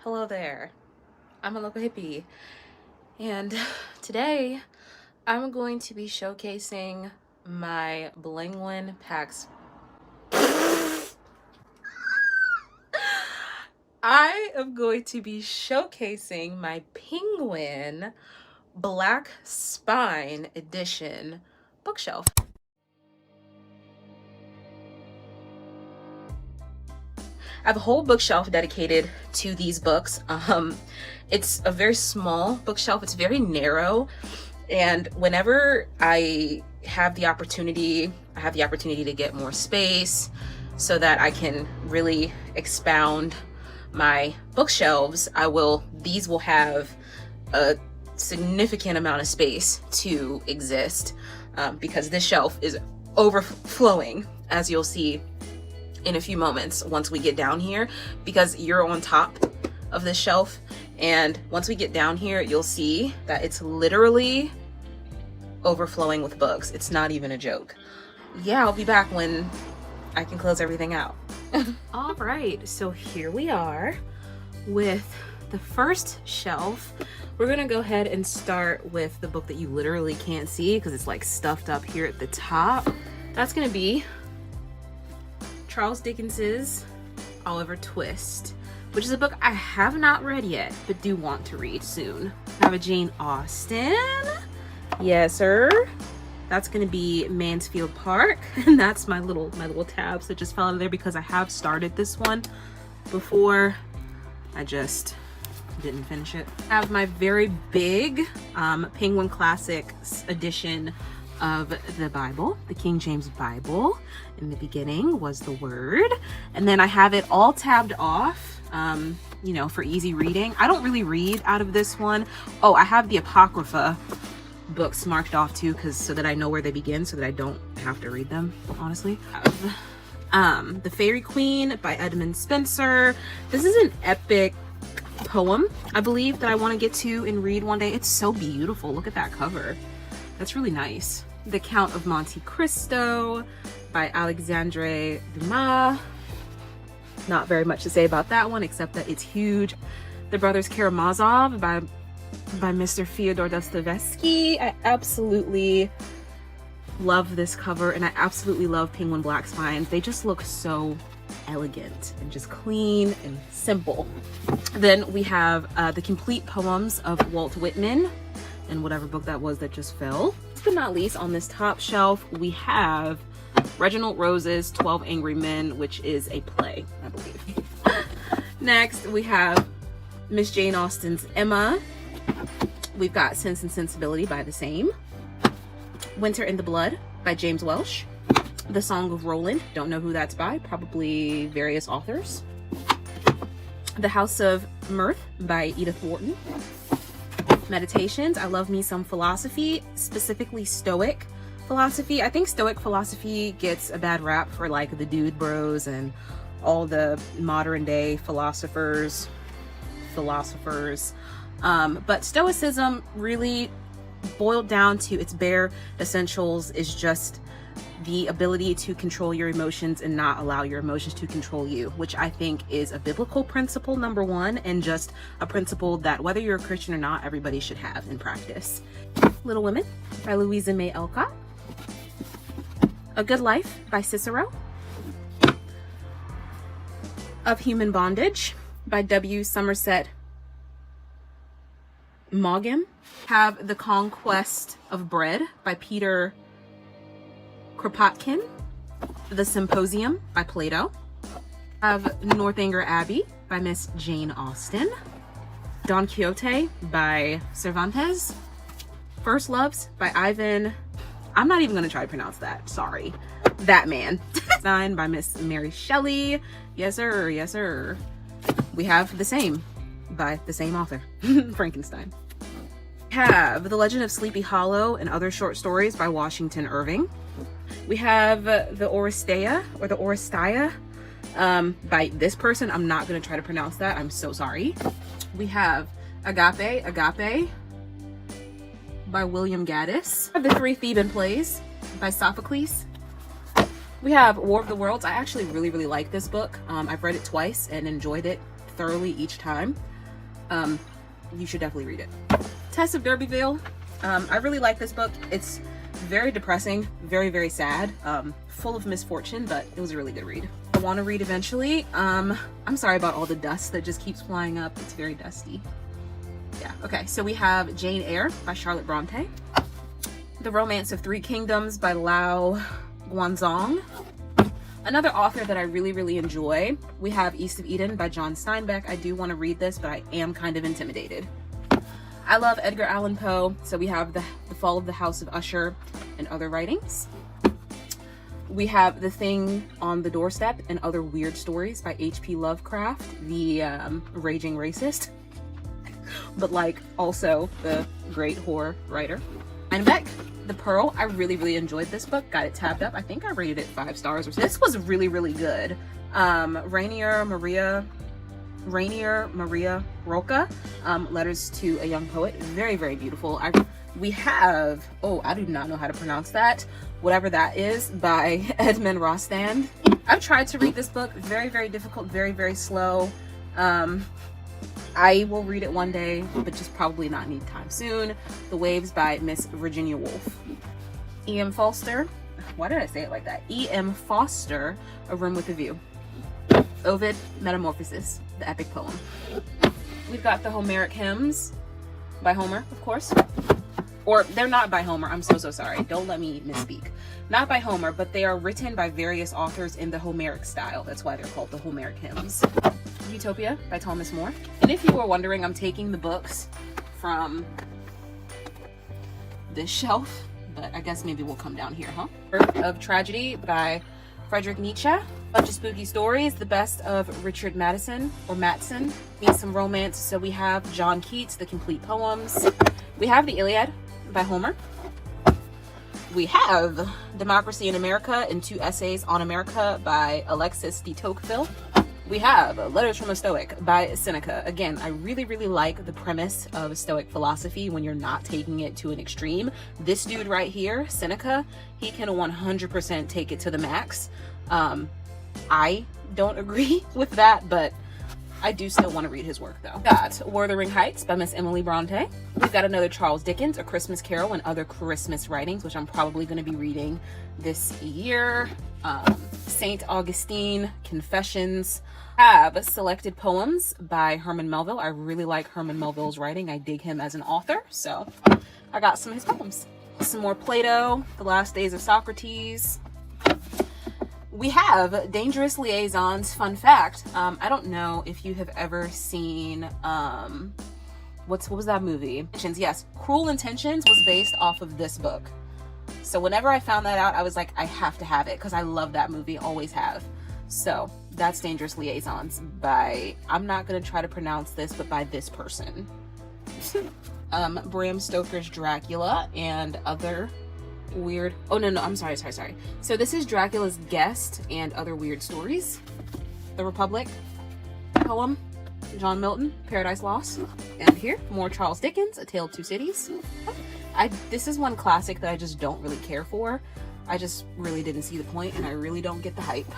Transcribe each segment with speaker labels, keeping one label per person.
Speaker 1: Hello there, I'm a local hippie, and today I'm going to be showcasing my Blingwin Pax. I am going to be showcasing my Penguin Black Spine Edition bookshelf. I have a whole bookshelf dedicated to these books. It's a very small bookshelf. It's very narrow. And whenever I have the opportunity to get more space so that I can really expound my bookshelves, these will have a significant amount of space to exist, because this shelf is overflowing, as you'll see in a few moments once we get down here, because you're on top of this shelf, and once we get down here you'll see that it's literally overflowing with books. It's not even a joke. Yeah, I'll be back when I can close everything out. All right, so here we are with the first shelf. We're gonna go ahead and start with the book that you literally can't see because it's like stuffed up here at the top. That's gonna be Charles Dickens's Oliver Twist, which is a book I have not read yet, but do want to read soon. I have a Jane Austen. Yes, sir. That's gonna be Mansfield Park, and that's my little tabs that just fell out of there because I have started this one before. I just didn't finish it. I have my very big Penguin Classics edition of the Bible, the King James Bible. In the beginning was the Word, and then I have it all tabbed off, you know, for easy reading. I don't really read out of this one. Oh, I have the Apocrypha books marked off too, so that I know where they begin, so that I don't have to read them, honestly. The Fairy Queen by Edmund Spenser. This is an epic poem, I believe, that I want to get to and read one day. It's so beautiful. Look at that cover. That's really nice. The Count of Monte Cristo by Alexandre Dumas. Not very much to say about that one, except that it's huge. The Brothers Karamazov by Mr. Fyodor Dostoevsky. I absolutely love this cover, and I absolutely love Penguin Black Spines. They just look so elegant and just clean and simple. Then we have the complete poems of Walt Whitman, and whatever book that was that just fell. Last but not least, on this top shelf, we have Reginald Rose's 12 Angry Men, which is a play, I believe. Next, we have Miss Jane Austen's Emma. We've got Sense and Sensibility by the same. Winter in the Blood by James Welsh. The Song of Roland, don't know who that's by, probably various authors. The House of Mirth by Edith Wharton. Meditations, I love me some philosophy, specifically Stoic philosophy. I think Stoic philosophy gets a bad rap for like the dude bros and all the modern day philosophers. But Stoicism, really boiled down to its bare essentials, is just the ability to control your emotions and not allow your emotions to control you, which I think is a biblical principle, number one, and just a principle that whether you're a Christian or not, everybody should have in practice. Little Women by Louisa May Alcott. A Good Life by Cicero. Of Human Bondage by W. Somerset Maugham. Have The Conquest of Bread by Peter Kropotkin. The Symposium by Plato. Have Northanger Abbey by Miss Jane Austen. Don Quixote by Cervantes. First Loves by Ivan, I'm not even gonna try to pronounce that, sorry. That man. Signed by Miss Mary Shelley. Yes sir, yes sir. We have The Same by the same author, Frankenstein. We have The Legend of Sleepy Hollow and Other Short Stories by Washington Irving. We have the Oresteia by this person. I'm not going to try to pronounce that. I'm so sorry. We have Agape by William Gaddis. The Three Theban Plays by Sophocles. We have War of the Worlds. I actually really like this book. I've read it twice and enjoyed it thoroughly each time. You should definitely read it. Tess of D'Urberville. I really like this book. It's very depressing, very, very sad, full of misfortune, but it was a really good read. I want to read eventually. I'm sorry about all the dust that just keeps flying up. It's very dusty. Yeah, okay, so we have Jane Eyre by Charlotte Bronte. The Romance of Three Kingdoms by Lao Guanzong. Another author that I really, really enjoy, we have East of Eden by John Steinbeck. I do want to read this, but I am kind of intimidated. I love Edgar Allan Poe, so we have the Fall of the House of Usher and other writings. We have The Thing on the Doorstep and Other Weird Stories by H.P. Lovecraft, the raging racist, but like also the great horror writer. Steinbeck, The Pearl. I really, really enjoyed this book. Got it tabbed up. I think I rated it 5 stars or so. This was really, really good. Rainier Maria Roca, Letters to a Young Poet. Very, very beautiful. We have, oh, I do not know how to pronounce that. Whatever that is, by Edmund Rostand. I've tried to read this book. Very, very difficult. Very, very slow. I will read it one day, but just probably not anytime soon. The Waves by Miss Virginia Woolf. E.M. Forster. Why did I say it like that? E.M. Forster, A Room with a View. Ovid, Metamorphosis, the epic poem. We've got the Homeric Hymns by Homer, of course. Or they're not by Homer. I'm so sorry. Don't let me misspeak. Not by Homer, but they are written by various authors in the Homeric style. That's why they're called the Homeric Hymns. Utopia by Thomas More. And if you were wondering, I'm taking the books from this shelf, but I guess maybe we'll come down here, huh? Of Tragedy by Friedrich Nietzsche. Bunch of spooky stories. The Best of Richard Madison, or Matson. Need some romance. So we have John Keats, The Complete Poems. We have the Iliad by Homer. We have Democracy in America and 2 Essays on America by Alexis de Tocqueville. We have Letters from a Stoic by Seneca. Again, I really, really like the premise of Stoic philosophy when you're not taking it to an extreme. This dude right here, Seneca, he can 100% take it to the max. I don't agree with that, but I do still want to read his work though. Got Wuthering Heights by Miss Emily Bronte. We've got another Charles Dickens, A Christmas Carol and Other Christmas Writings, which I'm probably going to be reading this year. St. Augustine, Confessions. Have Selected Poems by Herman Melville. I really like Herman Melville's writing. I dig him as an author, so I got some of his poems. Some more Plato, The Last Days of Socrates. We have Dangerous Liaisons. Fun fact, I don't know if you have ever seen, what was that movie? Yes, Cruel Intentions was based off of this book. So whenever I found that out, I was like, I have to have it because I love that movie, always have. So that's Dangerous Liaisons by, I'm not going to try to pronounce this, but by this person. Bram Stoker's Dracula and Other Weird, oh no, I'm sorry. So this is Dracula's Guest and Other Weird Stories. The Republic poem, John Milton, Paradise Lost. And here, more Charles Dickens, A Tale of Two Cities. This is one classic that I just don't really care for. I just really didn't see the point and I really don't get the hype.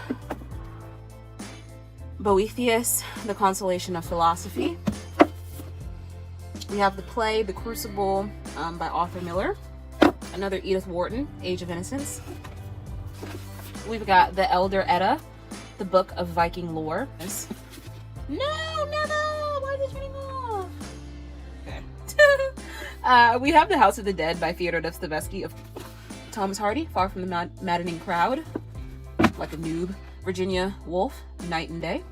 Speaker 1: Boethius, The Consolation of Philosophy. We have the play The Crucible by Arthur Miller. Another Edith Wharton, Age of Innocence. We've got The Elder Edda, The Book of Viking Lore. No, Neville! Why is it turning off? Okay. We have The House of the Dead by Fyodor Dostoevsky of Thomas Hardy, Far from the Maddening Crowd. Like a noob. Virginia Woolf, Night and Day.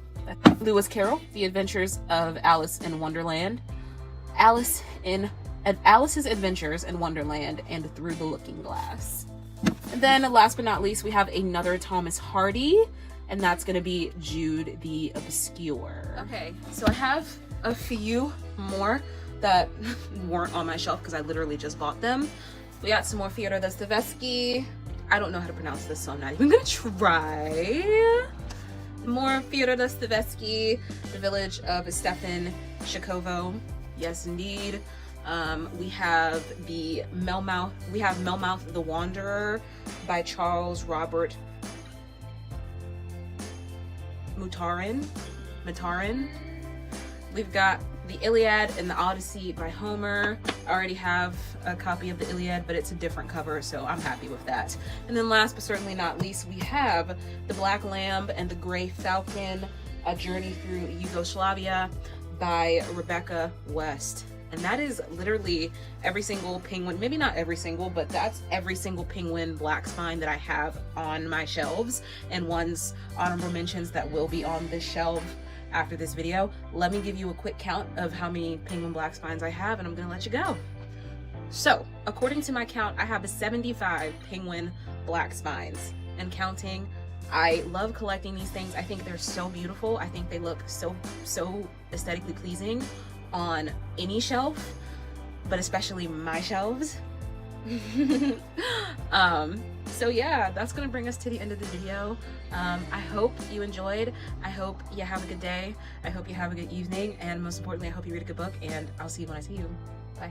Speaker 1: Lewis Carroll, The Adventures of Alice in Wonderland. Alice's Adventures in Wonderland and Through the Looking Glass. And then last but not least, we have another Thomas Hardy, and that's going to be Jude the Obscure. Okay, so I have a few more that weren't on my shelf because I literally just bought them. We got some more Fyodor Dostoevsky. I don't know how to pronounce this, so I'm not even gonna try. More Fyodor Dostoevsky, The Village of Stefan Chekhovo. Yes, indeed. We have Melmoth the Wanderer by Charles Robert Matarin. We've got the Iliad and the Odyssey by Homer. I already have a copy of the Iliad, but it's a different cover, so I'm happy with that. And then last but certainly not least, we have The Black Lamb and the Gray Falcon, A Journey Through Yugoslavia by Rebecca West. And that is literally every single Penguin, maybe not every single, but that's every single Penguin Black Spine that I have on my shelves, and one's honorable mentions that will be on this shelf after this video. Let me give you a quick count of how many Penguin Black Spines I have, and I'm gonna let you go. So, according to my count, I have 75 Penguin Black Spines and counting. I love collecting these things. I think they're so beautiful. I think they look so aesthetically pleasing on any shelf, but especially my shelves. So yeah, that's gonna bring us to the end of the video. I hope you enjoyed. I hope you have a good day. I hope you have a good evening, and most importantly, I hope you read a good book, and I'll see you when I see you. Bye.